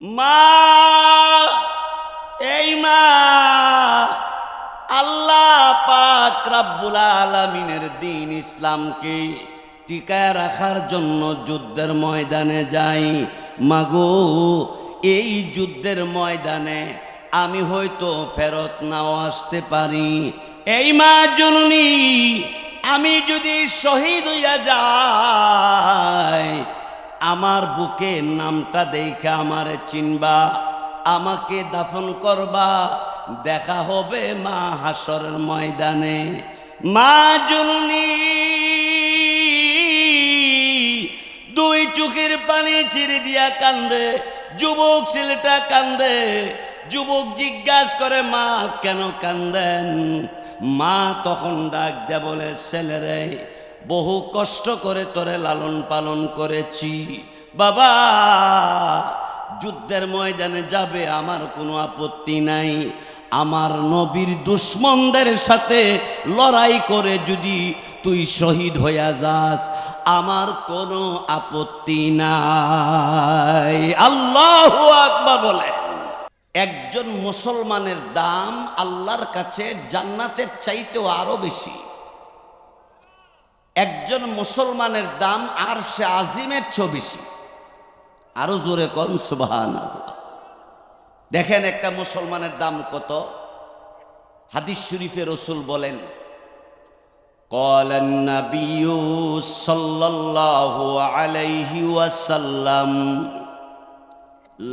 মা, এই মা, আল্লাহ পাক রব্বুল আলামিনের দ্বীন ইসলামকে টিকায় রাখার জন্য যুদ্ধের ময়দানে যাই। মাগো, এই যুদ্ধের ময়দানে আমি হয়তো ফেরত নাও আসতে পারি। এই মা জননী, আমি যদি শহীদ হইয়া যাই, আমার বুকের নামটা দেখে আমারে চিনবা, আমাকে দাফন করবা, দেখা হবে মা হাসরের ময়দানে। মা জননী দুই চোখের পানি ছেড়ে দিয়া কান্দে। যুবক ছেলেটা কান্দে। যুবক জিজ্ঞাসা করে, মা কেন কান্দেন? মা তখন ডাক দেয়া বলে, ছেলেরে, বহু কষ্ট করে তোরে লালন পালন করেছি বাবা, যুদ্ধের ময়দানে যাবে আমার কোনো আপত্তি নাই। আমার নবীর দুশ্মনদের সাথে লড়াই করে যদি তুই শহীদ হইয়া যাস, আমার কোনো আপত্তি নাই। আল্লাহু আকবার বলে। একজন মুসলমানের দাম আল্লাহর কাছে জান্নাতের চাইতেও আরো বেশি। একজন মুসলমানের দাম আরশে আজিমের চেয়েও বেশি। আরো জোরে কোন সুবহানাল্লাহ। দেখেন একটা মুসলমানের দাম কত। হাদিস শরীফে রাসূল বলেন, ক্বালান নাবিয়্যু সাল্লাল্লাহু আলাইহি ওয়াসাল্লাম,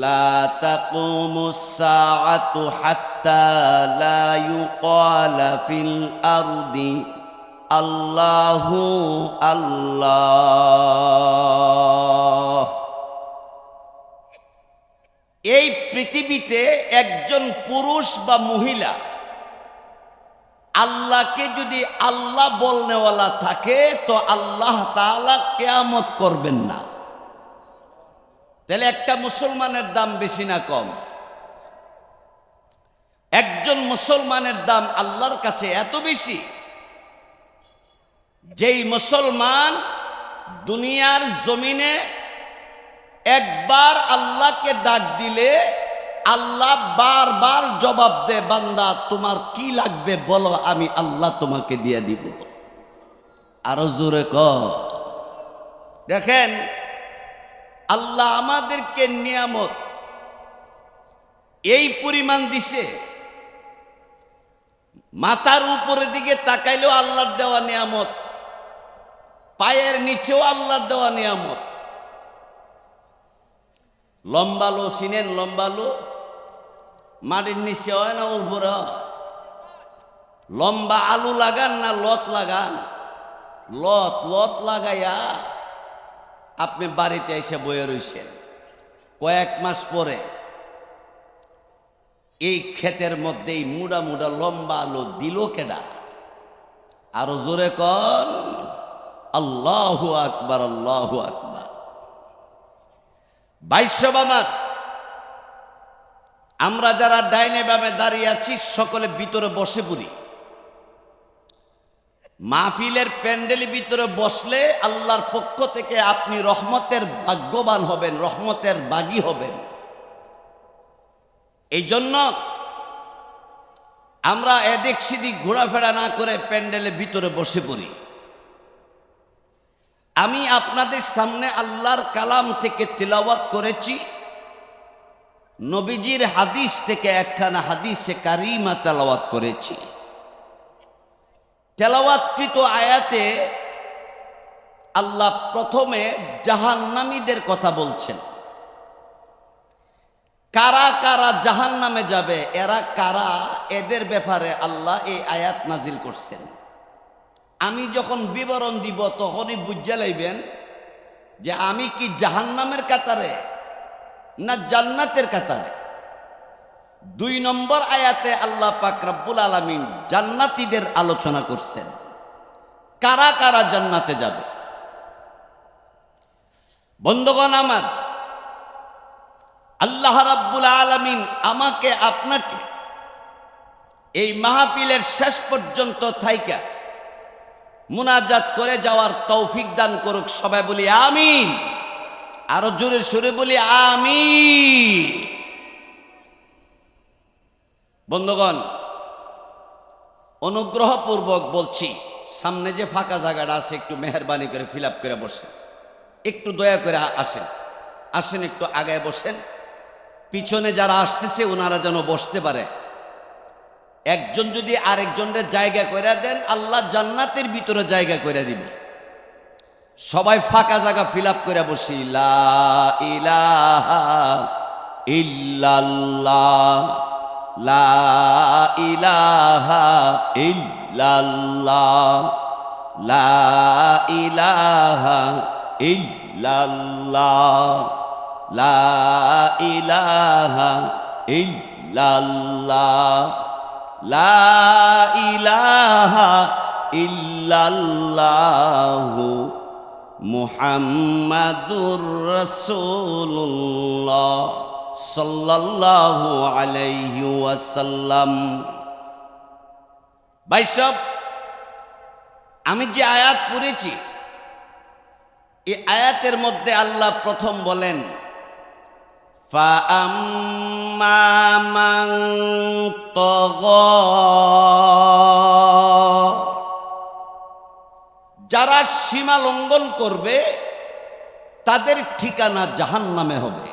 লা তাকুমুস সাআতু হাত্তা লা ইউকালা ফিল আরদি আল্লাহু আল্লাহ। এই পৃথিবীতে একজন পুরুষ বা মহিলা আল্লাহকে যদি আল্লাহ বলনেওয়ালা থাকে, তো আল্লাহ তাআলা কিয়ামত করবেন না। তাহলে একটা মুসলমানের দাম বেশি না কম? একজন মুসলমানের দাম আল্লাহর কাছে এত বেশি, যেই মুসলমান দুনিয়ার জমিনে একবার আল্লাহকে ডাক দিলে আল্লাহ বারবার জবাব দে, বান্দা তোমার কি লাগবে বলো, আমি আল্লাহ তোমাকে দিয়ে দিব। আরো জোরে কর। দেখেন, আল্লাহ আমাদেরকে নিয়ামত এই পরিমাণ দিছে, মাথার উপরের দিকে তাকাইলেও আল্লাহর দেওয়া নিয়ামত, পায়ের নিচেও আল্লাহর দেওয়া নিয়ামত। লম্বালো চিনেন? লম্বালো মাটির নিচে হয় না উপরে? লম্বা আলু লাগান না লত লাগান? লত লাগাইয়া আপনি বাড়িতে এসে বয়ে রইছেন। কয়েক মাস পরে এই ক্ষেতের মধ্যেই মুড়া মুড়া লম্বা আলু দিল কেডা? আরো জোরে কন আল্লাহু আকবার, আল্লাহু আকবার। বাইশ্ববামার আমরা যারা ডাইনে বামে দাঁড়িয়ে আছি, সকলে ভিতরে বসে পড়ি। মাহফিলের প্যান্ডেলের ভিতরে বসলে আল্লাহর পক্ষ থেকে আপনি রহমতের ভাগ্যবান হবেন, রহমতের বাগী হবেন। এই জন্য আমরা এদিক সেদিক ঘোরাফেরা না করে প্যান্ডেলের ভিতরে বসে পড়ি। আমি আপনাদের সামনে আল্লাহর কালাম থেকে তিলাওয়াত করেছি, নবীজির হাদিস থেকে একখানা হাদিসে কারিমা তেলাওয়াত করেছি। তেলাওয়াতকৃত আয়াতে আল্লাহ প্রথমে জাহান্নামীদের কথা বলছেন। কারা কারা জাহান্নামে যাবে, এরা কারা, এদের ব্যাপারে আল্লাহ এই আয়াত নাজিল করছেন। আমি যখন বিবরণ দিব তখনই বুঝে লইবেন যে আমি কি জাহান্নামের কাতারে না জান্নাতের কাতারে। 2 নম্বর আয়াতে আল্লাহ পাক রব্বুল আলামিন জান্নাতীদের আলোচনা করছেন, কারা কারা জান্নাতে যাবে। বন্ধুগণ আমার, আল্লাহ রাব্বুল আলামিন আমাকে আপনাকে এই মাহফিলের শেষ পর্যন্ত থাইকা মুনাজাত করে যাওয়ার তৌফিক দান করুক। সবাই বলি আমিন। আরো জোরে সুরে বলি আমি। বন্ধুগণ, অনুগ্রহপূর্বক বলছি, সামনে যে ফাঁকা জায়গাটা আছে একটু মেহরবানি করে ফিল আপ করে বসেন, একটু দয়া করে আসেন একটু আগায় বসেন। পিছনে যারা আসতেছে ওনারা যেন বসতে পারে। একজন যদি আরেকজনের জায়গা করে দেন, আল্লাহ জান্নাতের ভিতরে জায়গা করে দিবে। সবাই ফাঁকা জায়গা ফিল আপ করে বসি। লা ইলাহা ইল্লাল্লাহ, লা ইলাহা ইল্লাল্লাহ, লা ইলাহা ইল্লাল্লাহ, লা ইলাহা ইল্লাল্লাহ, লা ইলাহা ইল্লাল্লাহু মুহাম্মাদুর রাসূলুল্লাহ সাল্লাল্লাহু আলাইহি ওয়াসাল্লাম। ভাই সব, আমি যে আয়াত পড়েছি এই আয়াতের মধ্যে আল্লাহ প্রথম বলেন ফাআম্মা মান তাগা, যারা সীমা লঙ্ঘন করবে তাদের ঠিকানা জাহান্নামে হবে।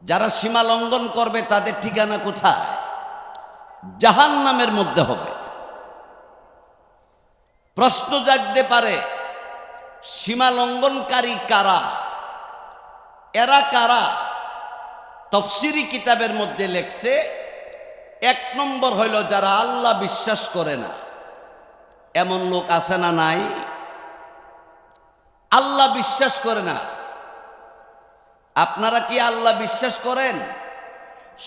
যারা সীমা লঙ্ঘন করবে তাদের ঠিকানা কোথায়? জাহান্নামের মধ্যে হবে। প্রশ্ন জাগতে পারে, সীমা লঙ্ঘনকারী কারা? এরা কারা? তাফসীরি কিতাবের মধ্যে লেখছে, এক নম্বর হইল যারা আল্লাহ বিশ্বাস করে না। এমন লোক আছে না নাই? আল্লাহ বিশ্বাস করে না। আপনারা কি আল্লাহ বিশ্বাস করেন?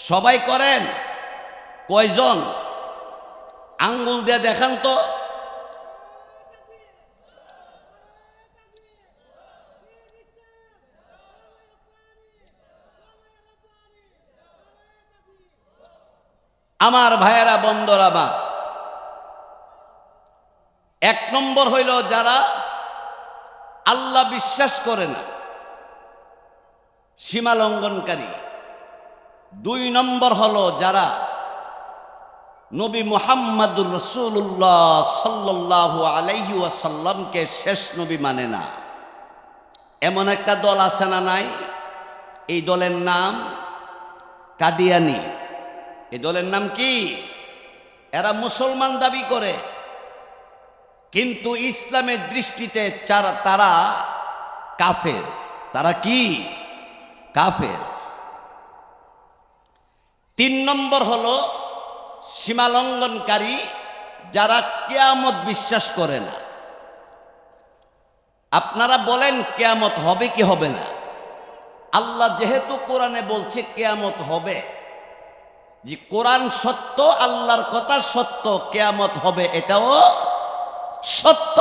সবাই করেন? কয়জন? আঙ্গুল দিয়ে দেখান তো। আমার ভাইয়েরা, বন্ধুরা, বা এক নম্বর হইল যারা আল্লাহ বিশ্বাস করে না, সীমা লঙ্ঘনকারী। দুই নম্বর হলো যারা নবী মুহাম্মাদুর রাসূলুল্লাহ সাল্লাল্লাহু আলাইহি ওয়াসাল্লামকে শেষ নবী মানে না। এমন একটা দল আছে না নাই? এই দলের নাম কাদিয়ানি। এই দলের নাম কি? এরা মুসলমান দাবি করে, কিন্তু ইসলামের দৃষ্টিতে তারা কাফের। তারা কি? কাফের। তিন নম্বর হলো সীমালঙ্ঘনকারী, যারা কিয়ামত বিশ্বাস করে না। আপনারা বলেন কিয়ামত হবে কি হবে না? আল্লাহ যেহেতু কোরআনে বলছে কিয়ামত হবে, যে কোরআন সত্য, আল্লাহর কথা সত্য, কিয়ামত হবে এটাও সত্য।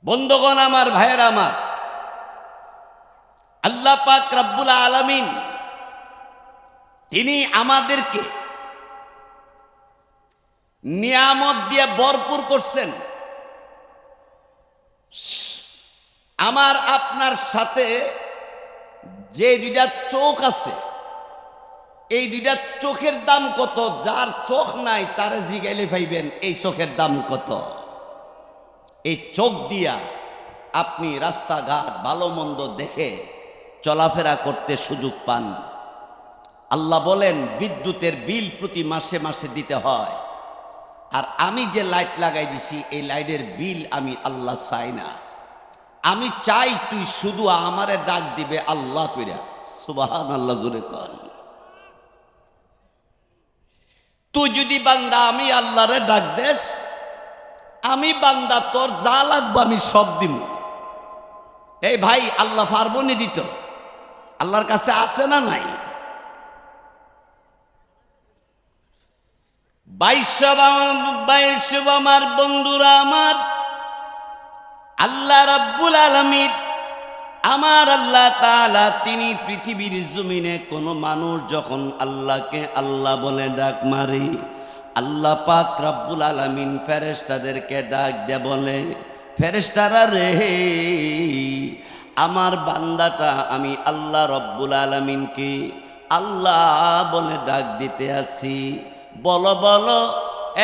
বন্ধুগণ আমার, ভাইয়েরা আমার, আল্লাহ পাক রব্বুল আলামিন তিনি আমাদেরকে নিয়ামত দিয়ে ভরপুর করছেন। আমার আপনার সাথে যে দুইটা চোখ আছে, এই দুইটা চোখের দাম কত? যার চোখ নাই তারে জিগাইলে ভাইবেন এই চোখের দাম কত। এই চোখ দিয়া আপনি রাস্তাঘাট ভালো মন্দ দেখে চলাফেরা করতে সুযোগ পান। আল্লাহ বলেন বিদ্যুতের বিল প্রতি মাসে মাসে দিতে হয়, আর আমি যে লাইট লাগাই দিছি এই লাইটের বিল আমি আল্লাহ চাই না। আমি চাই তুই শুধু আমারে ডাক দিবে আল্লাহ কইরা। সুবহানাল্লাহ, জোরে কর। তুই যদি বান্দা আমি আল্লাহরে ডাক দেস, আমি বান্দা তোর যা লাগবে আমি সব দিব। এই ভাই, আল্লাহ পারবো নি দিত? আল্লাহর কাছে আছে না নাই? বাইশ আমার বন্ধুরা আমার, আল্লাহ রাব্বুল আলামিন, আমার আল্লাহ তাআলা, তিনি পৃথিবীর জমিনে কোনো মানুষ যখন আল্লাহকে আল্লাহ বলে ডাক মারে, আল্লাহ পাক রব্বুল আলামিন ফেরেশতাদেরকে ডাক দে বলে, ফেরেশতারা রে, আমার বান্দাটা আমি আল্লাহ রব্বুল আলামিনকে আল্লাহ বলে ডাক দিতে আসি। বলো বলো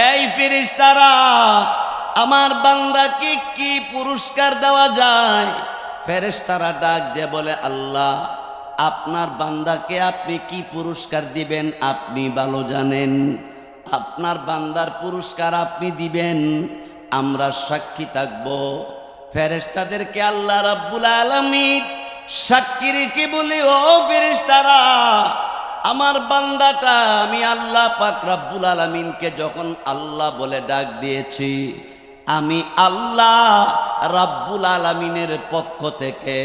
এই ফেরেশতারা, আমার বান্দাকে কি পুরস্কার দেওয়া যায়? ফেরেশতারা ডাক দিয়ে বলে, আল্লাহ আপনার বান্দাকে আপনি কি পুরস্কার দিবেন আপনি ভালো জানেন। আপনার বান্দার পুরস্কার আপনি দিবেন, আমরা সাক্ষী থাকব। ফেরেশতাদেরকে আল্লাহ রাব্বুল আলামিন সাক্ষী রেখে বলে, ও ফেরেশতারা, আমার বান্দাটা আমি আল্লাহ পাক রাব্বুল আলামিনকে যখন আল্লাহ বলে ডাক দিয়েছি, আমি আল্লাহ রাব্বুল আলামিনের পক্ষ থেকে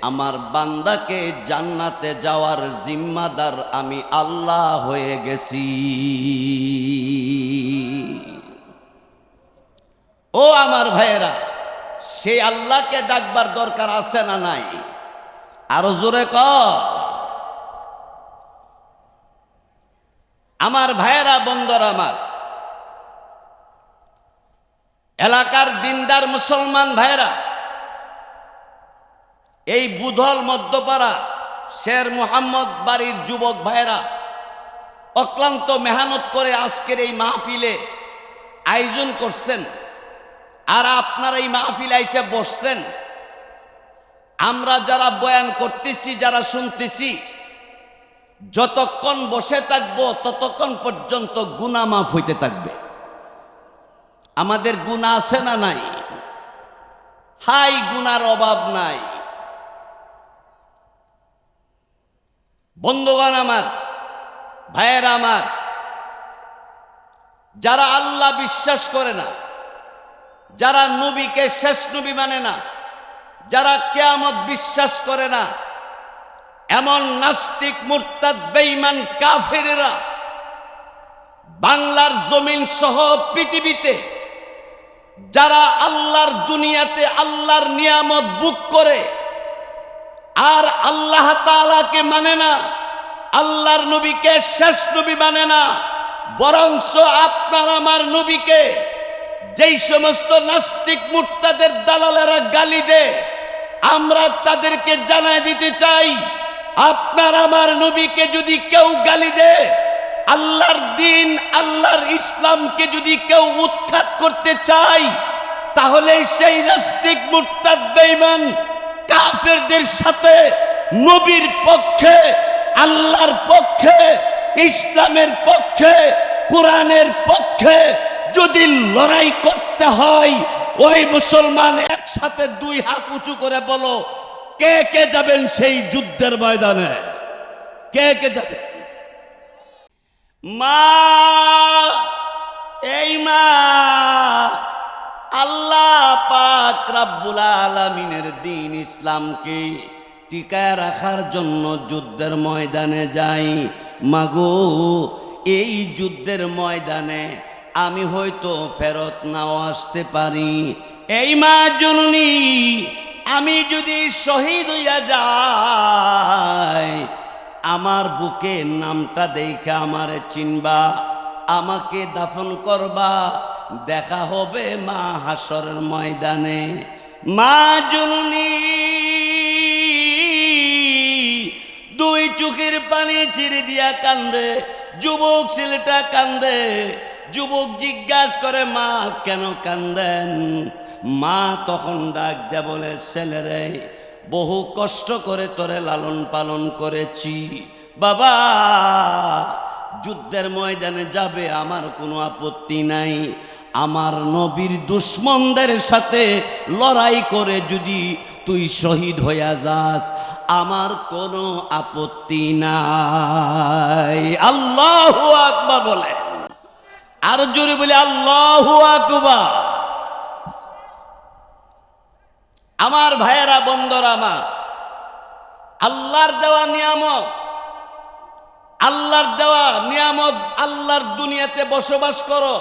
আমার বান্দাকে জান্নাতে যাওয়ার জিম্মাদার আমি আল্লাহ হয়ে গেছি। ও আমার ভাইয়েরা, সেই আল্লাহকে ডাকবার দরকার আছে না নাই? আরো জোরে ক। আমার ভাইয়েরা, বন্ধুরা আমার, এলাকার দিনদার মুসলমান ভাইয়েরা, এই বুধল মধ্যপাড়া শের মোহাম্মদ বাড়ির যুবক ভাইয়েরা অক্লান্ত মেহনত করে আজকের এই মাহফিলে আয়োজন করছেন, আর আপনারা এই মাহফিলে এসে বসছেন। আমরা যারা বয়ান করতেছি, যারা শুনতেছি, যতক্ষণ বসে থাকবো ততক্ষণ পর্যন্ত গুনাহ মাফ হইতে থাকবে। আমাদের গুনাহ আছে না নাই? হাই, গুনার অভাব নাই। বন্ধুগণ আমার, ভাইয়েরা আমার, যারা আল্লাহ বিশ্বাস করে না, যারা নবীকে শেষ নবী মানে না, যারা কিয়ামত বিশ্বাস করে না, এমন নাস্তিক মুরতাদ বেঈমান কাফেরেরা বাংলার জমিন সহ পৃথিবীতে যারা আল্লাহর দুনিয়াতে আল্লাহর নিয়ামত বুক করে আর আল্লাহ তাআলাকে মানে না, আল্লাহর নবীকে শেষ নবী মানে না, বরঞ্চ আপনার আমার নবীকে যেই সমস্ত নাস্তিক মুরতাদের দালালেরা গালি দেয়, আমরা তাদেরকে জানাই দিতে চাই, আপনার আমার নবীকে যদি কেউ গালি দেয়, আল্লাহর দিন আল্লাহর ইসলামকে যদি কেউ উৎখাত করতে চায়, তাহলে সেই নাস্তিক মুরতাদ বেঈমান কাফেরদের সাথে নবীর পক্ষে, আল্লাহর পক্ষে, ইসলামের পক্ষে, কোরআনের পক্ষে যদি লড়াই করতে হয়, ওই মুসলমান একসাথে দুই হাত উঁচু করে বলো, কে কে যাবেন সেই যুদ্ধের ময়দানে? কে কে যাবে? মা, এই মা, আল্লাহ পাক রব্বুল আলামিনের দ্বীন ইসলামকে টিকায় রাখার জন্য যুদ্ধের ময়দানে যাই। মাগো, এই যুদ্ধের ময়দানে আমি হয়তো ফেরত নাও আসতে পারি। এই মা জননী, আমি যদি শহীদ হইয়া যাই, আমার বুকের নামটা দেখে আমারে চিনবা, আমাকে দাফন করবা, দেখা হবে মা হাসরের ময়দানে। মা জননী দুই চোখের পানি ছিঁড়ে দিয়া কান্দে, যুবক ছেলেটা কান্দে। যুবক জিজ্ঞাসা করে, মা কেন কান্দেন? মা তখন ডাক দেয়া বলে, ছেলেরে, বহু কষ্ট করে তোরে লালন পালন করেছি বাবা, যুদ্ধের ময়দানে যাবে আমার কোনো আপত্তি নাই, আমার নবীর দুশমনদের সাথে লড়াই করে যদি তুই শহীদ হইয়া যাস, আমার কোনো আপত্তি নাই। আল্লাহু আকবার বলে, আর জোরে বলে আল্লাহু আকবার। আমার ভাইয়েরা, বন্ধুরা আমার, আল্লাহর দেওয়া নিয়ামত, আল্লাহর দেওয়া নিয়ামত, আল্লাহর দুনিয়াতে বসবাস করো,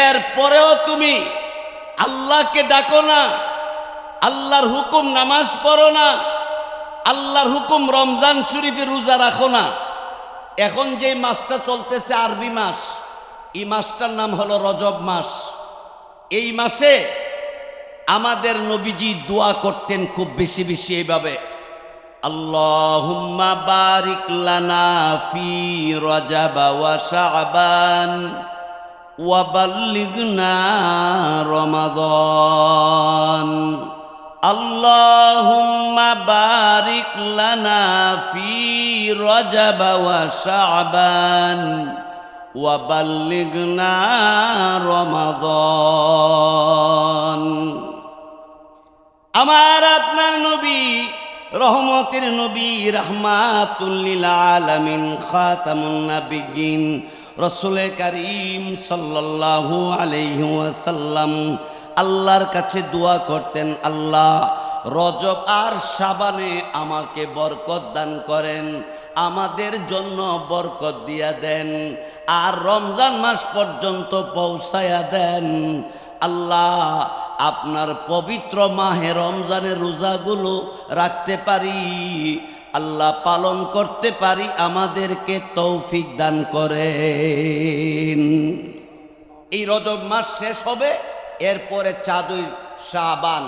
এরপরেও তুমি আল্লাহকে ডাকো না, আল্লাহর হুকুম নামাজ পড়ো না, আল্লাহর হুকুম রমজান শরীফে রোজা রাখো না। এখন যে মাসটা চলতেছে আরবি মাস, এই মাসটার নাম হলো রজব মাস। এই মাসে আমাদের নবীজি দোয়া করতেন খুব বেশি বেশি এইভাবে, আল্লাহুম্মা বারিক লানা ফি রজব ওয়া শাবান ওয়া বাল্লিগনা রমাদান। আল্লাহুম্মা বারিক লানা ফি রজব ওয়া শাবান ওয়া বাল্লিগনা রমাদান। আমার আপনার নবী, রহমতের নবী, রাহমাতুল লিল আলামিন, খাতামুন নাবিয়্যিন, রাসূল করিম সাল্লাল্লাহু আলাইহি ওয়াসাল্লাম আল্লাহর কাছে দোয়া করতেন, আল্লাহ রজব আর শাবানে আমাকে বরকত দান করেন, আমাদের জন্য বরকত দিয়া দেন, আর রমজান মাস পর্যন্ত পৌঁছায়া দেন। আল্লাহ আপনার পবিত্র মাহে রমজানের রোজাগুলো রাখতে পারি, আল্লাহ পালন করতে পারি, আমাদেরকে তৌফিক দান করেন। এই রজব মাস শেষ হবে, এরপরে 4 শাবান,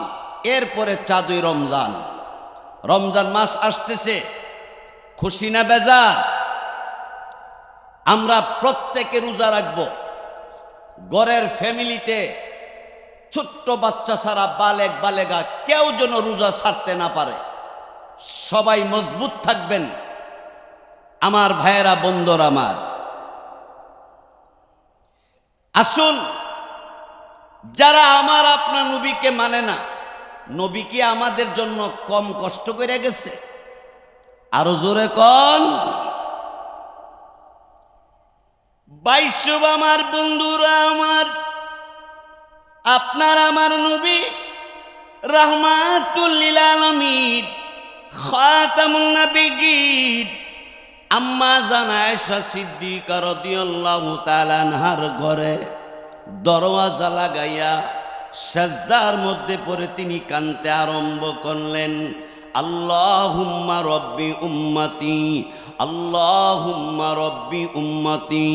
এরপরে 4 রমজান। রমজান মাস আসতেছে, খুশি না বেজার? আমরা প্রত্যেকে রোজা রাখবো। ঘরের ফ্যামিলিতে ছোট্ট বাচ্চা ছাড়া বালেক বালেগা কেউ যেন রোজা ছাড়তে না পারে। সবাই মজবুত থাকবেন আমার ভাইয়েরা, বন্ধুরা আমার। আসুন, যারা আমার আপনার নবীকে মানে না, নবী কি আমাদের জন্য কম কষ্ট করে গেছে? আরো জোরে কোন। বাইশব আমার বন্ধুরা আমার, আপনার আমার নবী রাহমাতুল লিল আলামিন, খাতামুন নাবিয়্যিন, আম্মা জান আয়েশা সিদ্দিকা রাদিয়াল্লাহু তাআলা আনহার ঘরে দরওয়াজা লাগাইয়া সাজদার মধ্যে পড়ে তিনি কাঁদতে আরম্ভ করলেন, আল্লাহুম্মা রব্বি উম্মতি, আল্লাহুম্মা রব্বি উম্মতি,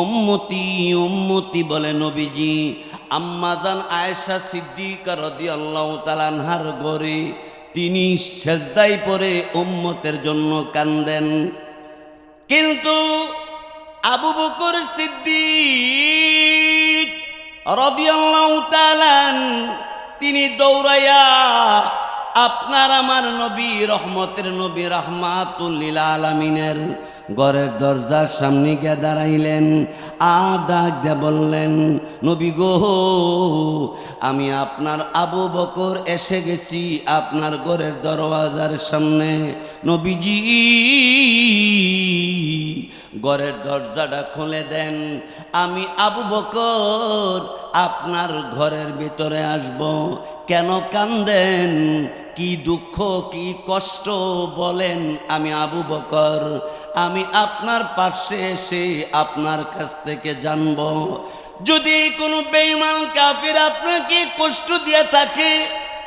উম্মতি উম্মতি বলে নবীজি আম্মা জান আয়েশা সিদ্দিকা রাদিয়াল্লাহু তাআলা আনহার ঘরে তিনি সাজদায় পড়ে উম্মতের জন্য কাঁদেন। কিন্তু আবু বকর সিদ্দিক রাদিয়াল্লাহু তাআলা তিনি দৌড়াইয়া আপনার আমার নবী, রহমতের নবী, রাহমাতুল লিল আলামিনের ঘরের দরজার সামনে গিয়ে দাঁড়াইলেন, আর ডাক দিয়ে বললেন, নবী গো, আমি আপনার আবু বকর এসে গেছি আপনার ঘরের দরওয়াজার সামনে। নবীজি ঘরের দরজাটা খুলে দেন, আমি আবু বকর আপনার ঘরের ভিতরে আসব। কেন কান্দেন? কি দুঃখ, কি কষ্ট বলেন? আমি আবু বকর, আমি আপনার পাশে এসে আপনার কাছ থেকে জানব। যদি কোনো বেঈমান কাফির আপনাকে কষ্ট দিয়ে থাকে,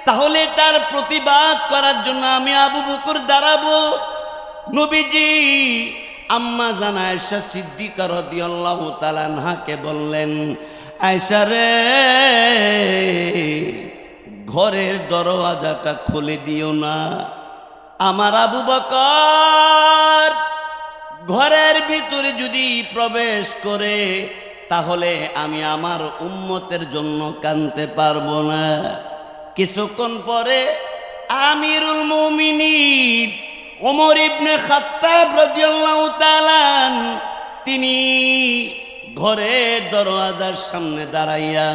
তাহলে তার প্রতিবাদ করার জন্য আমি আবু বকর দাঁড়াবো। নবীজি আম্মা জান আয়েশা সিদ্দিকা রাদিয়াল্লাহু তাআলা আনহাকে বললেন, আয়েশা রে, ঘরের দরওয়াজাটা খুলে দিও না। আমার আবু বকর ঘরের ভিতরে যদি প্রবেশ করে, তাহলে আমি আমার উম্মতের জন্য কাঁদতে পারবো না। কিছুক্ষণ পরে আমিরুল মুমিনিন ওমর ইবনে খাত্তাব রাদিয়াল্লাহু তাআলা তিনি ঘরের দরওয়াজার সামনে দাঁড়াইয়া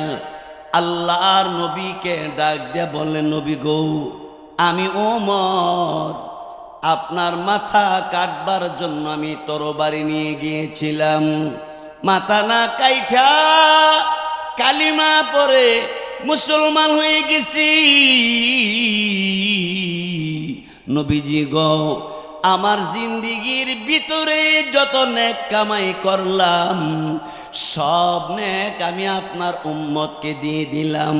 আল্লাহর নবীকে ডাক দিয়ে বললেন, নবী গো, আমি ওমর আপনার মাথা কাটবার জন্য আমি তরবারি নিয়ে গিয়েছিলাম। মাথা না কাইঠা কালিমা পড়ে মুসলমান হয়ে গেছি। নবীজি গো, আমার জিন্দিগির ভিতরে যত নেক কামাই করলাম, সব নেক আমি আপনার উম্মতকে দিয়ে দিলাম।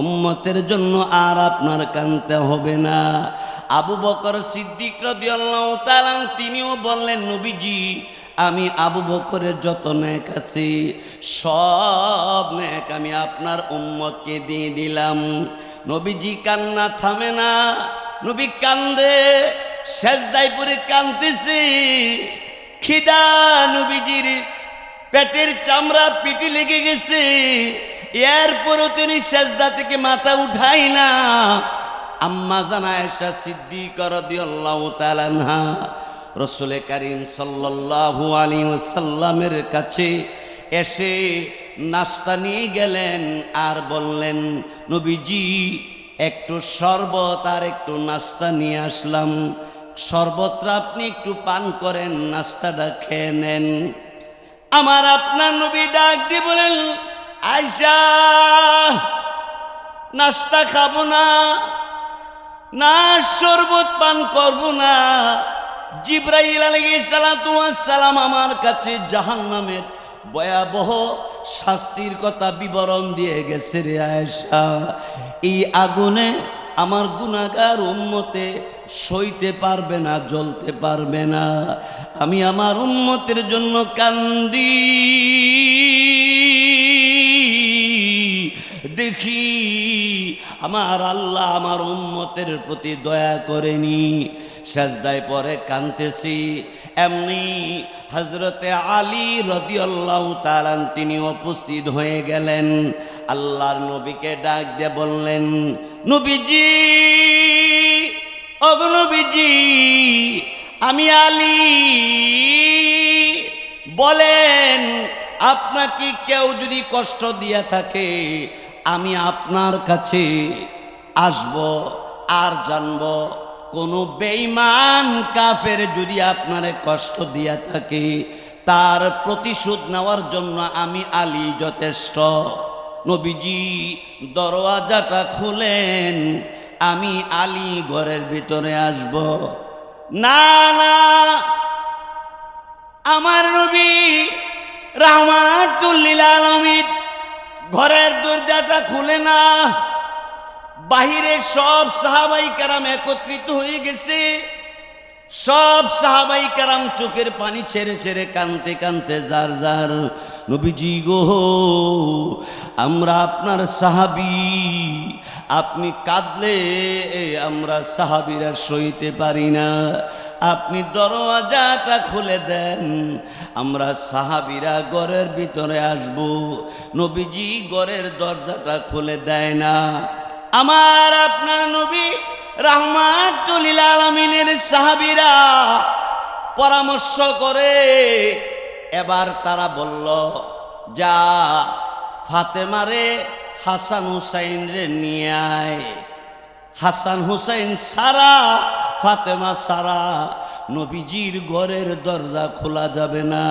উম্মতের জন্য আর আপনার কাঁদতে হবে না। আবু বকর সিদ্দিক রাদিয়াল্লাহু তাআলা তিনিও বললেন, নবীজি আমি আবু বকরের যত নেক আছে সব নেক আমি আপনার উম্মতকে দিয়ে দিলাম। নবীজি কান্না থামে না, নবী কান্দে, সেজদায় পড়ে কাঁদতেছে। খিদা নবীজির পেটের চামড়া পিঠে লেগে গেছে, এরপরও তিনি সেজদা থেকে মাথা উঠাই না। আম্মা জান আয়েশা সিদ্দিকা রাদিয়াল্লাহু তাআলা আনহা রাসূল কারীম সাল্লাল্লাহু আলাইহি ওয়াসাল্লামের কাছে এসে নাস্তা নিয়ে গেলেন আর বললেন, নবীজি একটু শরবত আর একটু নাস্তা নিয়ে আসলাম, শরবতটা আপনি একটু পান করেন, নাস্তাটা খেয়ে নেন। আমার আপনার নবী ডাক দিয়ে বলেন, আয়েশা নাস্তা খাবো না, না শরবত পান করবো না। জিবরাইল আলাইহিস সালাতু ওয়াস সালাম আমার কাছে জাহান্নামের ভয়াবহ শাস্তির কথা বিবরণ দিয়ে গেছে রে আয়েশা। এই আগুনে আমার গুনাহগার উম্মতে সইতে পারবে না, জ্বলতে পারবে না। আমি আমার উম্মতের জন্য কান্দি, দেখি আমার আল্লাহ আমার উম্মতের প্রতি দয়া করেনি। সেজদায় পরে কাঁদতেছি, এমনি হযরতে আলী রাদিয়াল্লাহু তাআলা তিনি উপস্থিত হয়ে গেলেন। আল্লাহর নবীকে ডাক দিয়ে বললেন, নবীজি ওগো নবীজি আমি আলী, বলেন আপনাকে কেউ যদি কষ্ট দিয়া থাকে আমি আপনার কাছে আসব আর জানব। কোনো বেঈমান কাফের যদি আপনারে কষ্ট দিয়া থাকে তার প্রতিশোধ নেওয়ার জন্য আমি আলী যথেষ্ট। নবীজি দরওয়াজাটা খুলেন, আমি আলী ঘরের ভিতরে আসব। না না, আমার নবী রাহমাতুল লিল আলামিন ঘরের দরজাটা খুলে না। বাহিরে সব সাহাবাই কেরাম একত্রিত হয়ে গেছে। সব সাহাবাই কেরাম চোখের পানি ছেড়ে ছেড়ে কাঁদতে কাঁদতে যার যার, নবীজি গো আমরা আপনার সাহাবী, আপনি কাঁদলে আমরা সাহাবীরা সইতে পারি না, আপনি দরওয়াজাটা খুলে দেন, আমরা সাহাবীরা ঘরের ভিতরে আসব। নবীজি ঘরের দরজাটা খুলে দেয় না। আমার আপনার নবী রাহমাতুল লিল আলামিনের সাহাবীরা পরামর্শ করে, এবার তারা বলল, যা ফাতেমারে হাসান হুসাইন রে নিয়ে আয়। হাসান হুসাইন সারা, ফাতেমা সারা, নবীজির ঘরের দরজা খোলা যাবে না।